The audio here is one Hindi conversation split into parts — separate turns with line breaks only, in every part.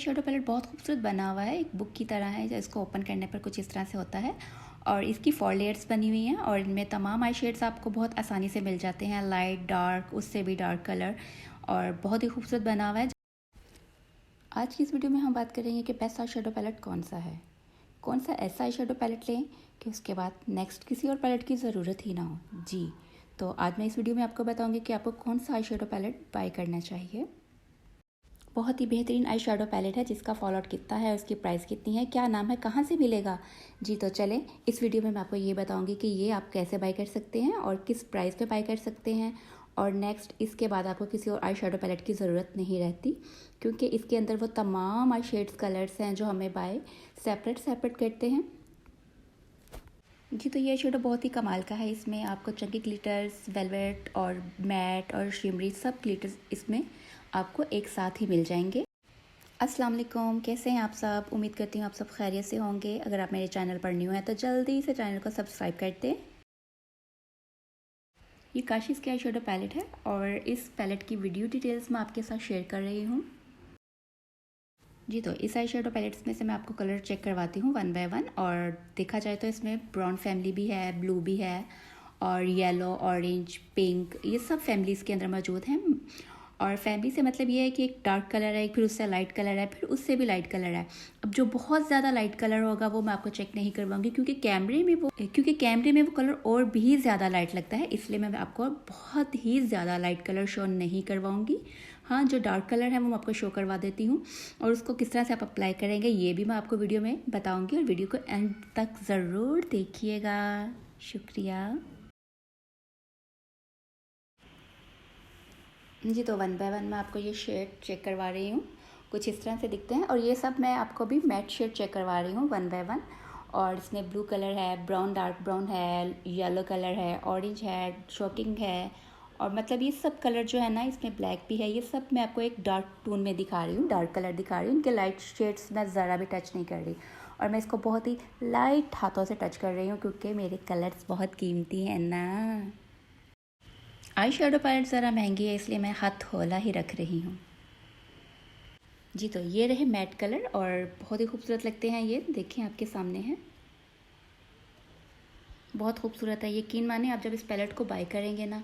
शेडो पैलेट बहुत खूबसूरत बना हुआ है, एक बुक की तरह है। इसको ओपन करने पर कुछ इस तरह से होता है और इसकी 4 लेयर्स बनी हुई हैं और इनमें तमाम आई शेड्स आपको बहुत आसानी से मिल जाते हैं, लाइट, डार्क, उससे भी डार्क कलर, और बहुत ही खूबसूरत बना हुआ है। आज की इस वीडियो में हम बात करेंगे कि बेस्ट आई शेडो पैलेट कौन सा है, कौन सा ऐसा आई शेडो पैलेट लें कि उसके बाद नेक्स्ट किसी और पैलेट की ज़रूरत ही ना हो। जी, तो आज मैं इस वीडियो में आपको बताऊंगी कि आपको कौन सा आई शेडो पैलेट बाय करना चाहिए। बहुत ही बेहतरीन आई शेडो पैलेट है जिसका फॉल आउट कितना है, उसकी प्राइस कितनी है, क्या नाम है, कहाँ से मिलेगा। जी तो चलें, इस वीडियो में मैं आपको ये बताऊंगी कि ये आप कैसे बाय कर सकते हैं और किस प्राइस पे बाय कर सकते हैं। और नेक्स्ट इसके बाद आपको किसी और आई शेडो पैलेट की ज़रूरत नहीं रहती, क्योंकि इसके अंदर वो तमाम आई शेड्स कलर्स हैं जो हमें बाय सेपरेट करते हैं। जी तो ये शेडो बहुत ही कमाल का है। इसमें आपको चंकी ग्लिटर्स, वेलवेट और मैट और शिमरी सब ग्लिटर्स इसमें आपको एक साथ ही मिल जाएंगे। अस्सलाम वालेकुम, कैसे हैं आप सब। उम्मीद करती हूँ आप सब खैरियत से होंगे। अगर आप मेरे चैनल पर न्यू हैं तो जल्दी से चैनल को सब्सक्राइब कर दें। ये काशिश की आई शेडो पैलेट है और इस पैलेट की वीडियो डिटेल्स मैं आपके साथ शेयर कर रही हूँ। जी तो इस आई शेडो पैलेट्स में से मैं आपको कलर चेक करवाती हूँ वन बाय वन। और देखा जाए तो इसमें ब्राउन फैमिली भी है, ब्लू भी है और येलो, ऑरेंज, पिंक, ये सब फैमिलीज़ के अंदर मौजूद हैं। और फैमिली से मतलब ये है कि एक डार्क कलर है, फिर उससे लाइट कलर है, फिर उससे भी लाइट कलर है। अब जो बहुत ज़्यादा लाइट कलर होगा वो मैं आपको चेक नहीं करवाऊंगी, क्योंकि कैमरे में वो कलर और भी ज़्यादा लाइट लगता है, इसलिए मैं आपको बहुत ही ज़्यादा लाइट कलर शो नहीं करवाऊंगी। हाँ, जो डार्क कलर है वो मैं आपको शो करवा देती हूँ और उसको किस तरह से आप अप्लाई करेंगे ये भी मैं आपको वीडियो में बताऊँगी। और वीडियो को एंड तक ज़रूर देखिएगा। शुक्रिया। जी तो वन बाय वन मैं आपको ये शेड चेक करवा रही हूँ, कुछ इस तरह से दिखते हैं। और ये सब मैं आपको भी मैट शेड चेक करवा रही हूँ वन बाय वन। और इसमें ब्लू कलर है, ब्राउन, डार्क ब्राउन है, येलो कलर है, ऑरेंज है, शॉकिंग है, और मतलब ये सब कलर जो है ना, इसमें ब्लैक भी है। ये सब मैं आपको एक डार्क टोन में दिखा रही हूँ, डार्क कलर दिखा रही हूँ। इनके लाइट शेड्स मैं ज़रा भी टच नहीं कर रही और मैं इसको बहुत ही लाइट हाथों से टच कर रही हूँ, क्योंकि मेरे कलर्स बहुत कीमती हैं ना। आई शेडो पैलेट ज़रा महंगी है, इसलिए मैं हाथ होला ही रख रही हूँ। जी तो ये रहे मैट कलर और बहुत ही खूबसूरत लगते हैं ये। देखें, आपके सामने हैं, बहुत खूबसूरत है। यकीन माने आप जब इस पैलेट को बाय करेंगे ना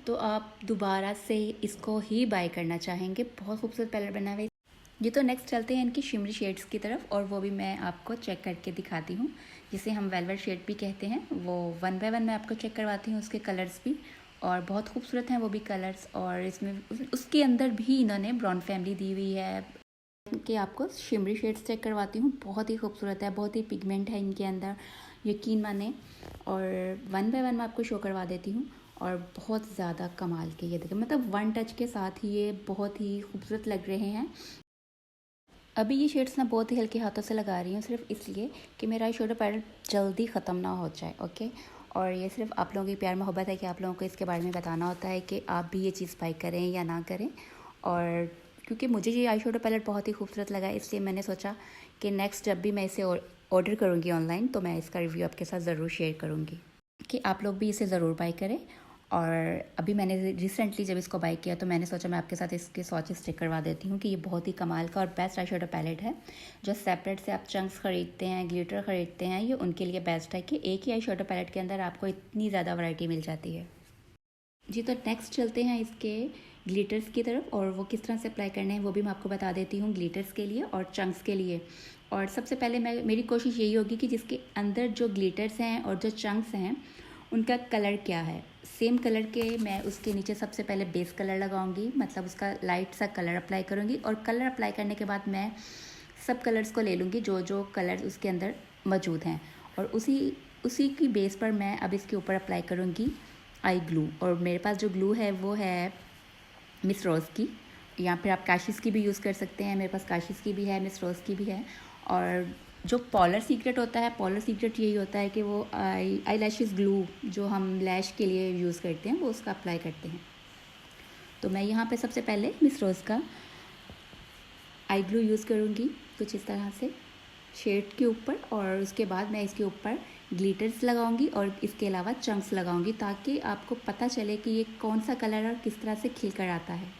तो आप दोबारा से इसको ही बाय करना चाहेंगे। बहुत खूबसूरत पैलेट बना हुआ है। जी तो नेक्स्ट चलते हैं इनकी शिमरी शेड्स की तरफ, और वो भी मैं आपको चेक करके दिखाती हूँ, जिसे हम वेलवेट शेड भी कहते हैं। वो वन बाय वन मैं आपको चेक करवाती हूँ, उसके कलर्स भी, और बहुत खूबसूरत हैं वो भी कलर्स। और इसमें उसके अंदर भी इन्होंने ब्राउन फैमिली दी हुई है। कि आपको शिमरी शेड्स चेक करवाती हूँ, बहुत ही खूबसूरत है, बहुत ही पिगमेंट है इनके अंदर, यकीन माने। और वन बाय वन मैं आपको शो करवा देती हूँ, और बहुत ज़्यादा कमाल के ये देखें, मतलब वन टच के साथ ही ये बहुत ही खूबसूरत लग रहे हैं। अभी ये शेड्स ना बहुत ही हल्के हाथों से लगा रही हूँ, सिर्फ इसलिए कि मेरा आई शेडो पैलेट जल्दी ख़त्म ना हो जाए। ओके, और ये सिर्फ आप लोगों की प्यार मोहब्बत है कि आप लोगों को इसके बारे में बताना होता है कि आप भी ये चीज़ बाय करें या ना करें। और क्योंकि मुझे ये आई शेडो पैलेट बहुत ही खूबसूरत लगा, इसलिए मैंने सोचा कि नेक्स्ट जब भी मैं इसे ऑर्डर करूँगी ऑनलाइन तो मैं इसका रिव्यू आपके साथ ज़रूर शेयर करूँगी कि आप लोग भी इसे ज़रूर बाय करें। और अभी मैंने रिसेंटली जब इसको बाय किया तो मैंने सोचा मैं आपके साथ इसके स्वॉचेस चेक करवा देती हूँ कि ये बहुत ही कमाल का और बेस्ट आई शेडो पैलेट है। जो सेपरेट से आप चंक्स ख़रीदते हैं, ग्लिटर ख़रीदते हैं, ये उनके लिए बेस्ट है कि एक ही आई शेडो पैलेट के अंदर आपको इतनी ज़्यादा वैरायटी मिल जाती है। जी तो नेक्स्ट चलते हैं इसके ग्लिटर्स की तरफ, और वो किस तरह से अप्लाई करने हैं वो भी मैं आपको बता देती हूँ, ग्लिटर्स के लिए और चंक्स के लिए। और सबसे पहले मेरी कोशिश यही होगी कि जिसके अंदर जो ग्लिटर्स हैं और जो चंक्स हैं उनका कलर क्या है, सेम कलर के मैं उसके नीचे सबसे पहले बेस कलर लगाऊंगी, मतलब उसका लाइट सा कलर अप्लाई करूंगी। और कलर अप्लाई करने के बाद मैं सब कलर्स को ले लूँगी जो जो कलर्स उसके अंदर मौजूद हैं, और उसी की बेस पर मैं अब इसके ऊपर अप्लाई करूँगी आई ग्लू। और मेरे पास जो ग्लू है वो है मिस रोज़ की, या फिर आप काशिश की भी यूज़ कर सकते हैं। मेरे पास काशिश की भी है, मिस रोज़ की भी है। और जो पॉलर सीक्रेट होता है, पॉलर सीक्रेट यही होता है कि वो आई लैशेस ग्लू जो हम लैश के लिए यूज़ करते हैं वो उसका अप्लाई करते हैं। तो मैं यहाँ पे सबसे पहले मिस रोज़ का आई ग्लू यूज़ करूँगी कुछ इस तरह से शेड के ऊपर, और उसके बाद मैं इसके ऊपर ग्लिटर्स लगाऊंगी और इसके अलावा चंक्स लगाऊंगी, ताकि आपको पता चले कि ये कौन सा कलर और किस तरह से खिल कर आता है।